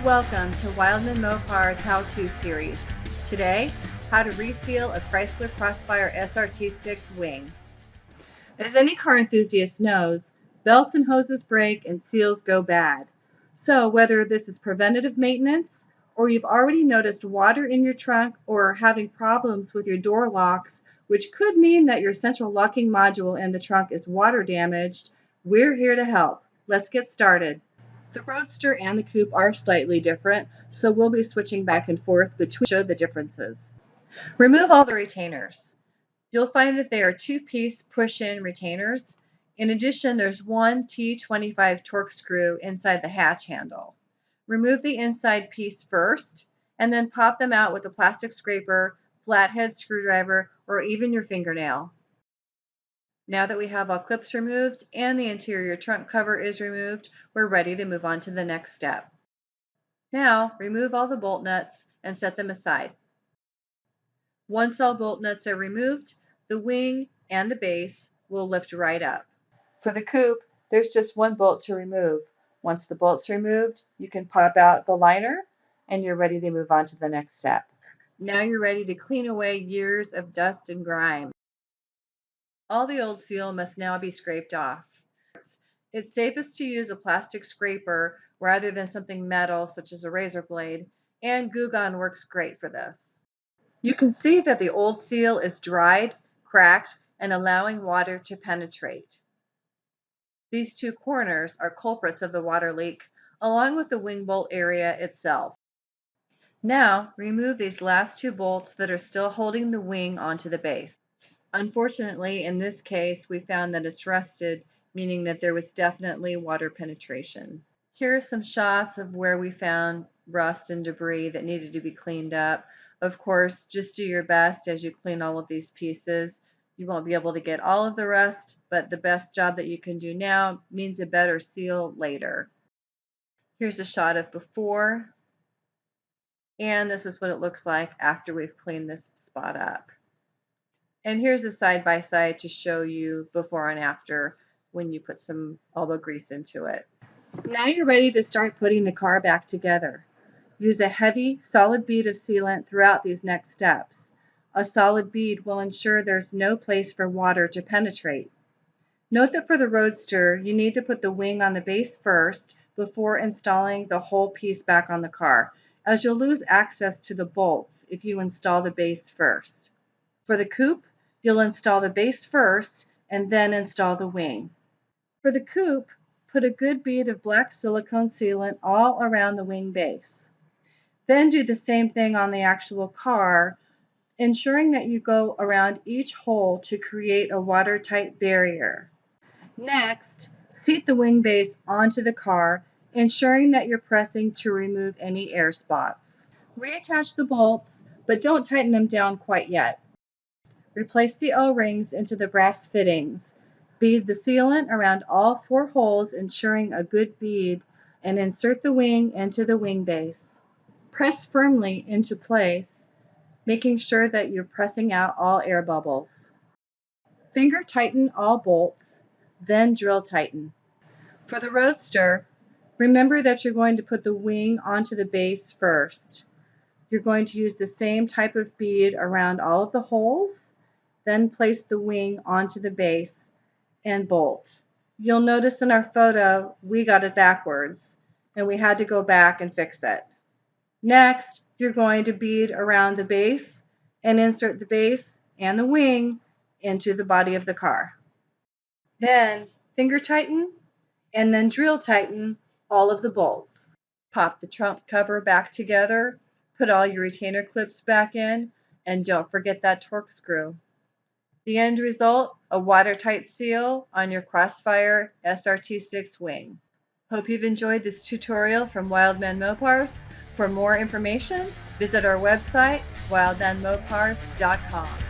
Welcome to Wildman Mopar's How-To series. Today, how to reseal a Chrysler Crossfire SRT-6 wing. As any car enthusiast knows, belts and hoses break and seals go bad. So whether this is preventative maintenance, or you've already noticed water in your trunk or are having problems with your door locks, which could mean that your central locking module in the trunk is water damaged, we're here to help. Let's get started. The Roadster and the Coupe are slightly different, so we'll be switching back and forth between to show the differences. Remove all the retainers. You'll find that they are two-piece push-in retainers. In addition, there's one T25 torque screw inside the hatch handle. Remove the inside piece first, and then pop them out with a plastic scraper, flathead screwdriver, or even your fingernail. Now that we have all clips removed and the interior trunk cover is removed, we're ready to move on to the next step. Now, remove all the bolt nuts and set them aside. Once all bolt nuts are removed, the wing and the base will lift right up. For the coupe, there's just one bolt to remove. Once the bolt's removed, you can pop out the liner and you're ready to move on to the next step. Now you're ready to clean away years of dust and grime. All the old seal must now be scraped off. It's safest to use a plastic scraper rather than something metal such as a razor blade, and Goo Gone works great for this. You can see that the old seal is dried, cracked, and allowing water to penetrate. These two corners are culprits of the water leak, along with the wing bolt area itself. Now, remove these last two bolts that are still holding the wing onto the base. Unfortunately, in this case, we found that it's rusted, meaning that there was definitely water penetration. Here are some shots of where we found rust and debris that needed to be cleaned up. Of course, just do your best as you clean all of these pieces. You won't be able to get all of the rust, but the best job that you can do now means a better seal later. Here's a shot of before, and this is what it looks like after we've cleaned this spot up. And here's a side-by-side to show you before and after when you put some elbow grease into it. Now you're ready to start putting the car back together. Use a heavy, solid bead of sealant throughout these next steps. A solid bead will ensure there's no place for water to penetrate. Note that for the Roadster, you need to put the wing on the base first before installing the whole piece back on the car, as you'll lose access to the bolts if you install the base first. For the coupe, you'll install the base first and then install the wing. For the coupe, put a good bead of black silicone sealant all around the wing base. Then do the same thing on the actual car, ensuring that you go around each hole to create a watertight barrier. Next, seat the wing base onto the car, ensuring that you're pressing to remove any air spots. Reattach the bolts, but don't tighten them down quite yet. Replace the O-rings into the brass fittings. Bead the sealant around all four holes, ensuring a good bead, and insert the wing into the wing base. Press firmly into place, making sure that you're pressing out all air bubbles. Finger tighten all bolts, then drill tighten. For the Roadster, remember that you're going to put the wing onto the base first. You're going to use the same type of bead around all of the holes, then place the wing onto the base and bolt. You'll notice in our photo, we got it backwards, and we had to go back and fix it. Next, you're going to bead around the base and insert the base and the wing into the body of the car. Then finger tighten and then drill tighten all of the bolts. Pop the trunk cover back together, put all your retainer clips back in, and don't forget that torque screw. The end result, a watertight seal on your Crossfire SRT-6 wing. Hope you've enjoyed this tutorial from Wildman Mopars. For more information, visit our website, wildmanmopars.com.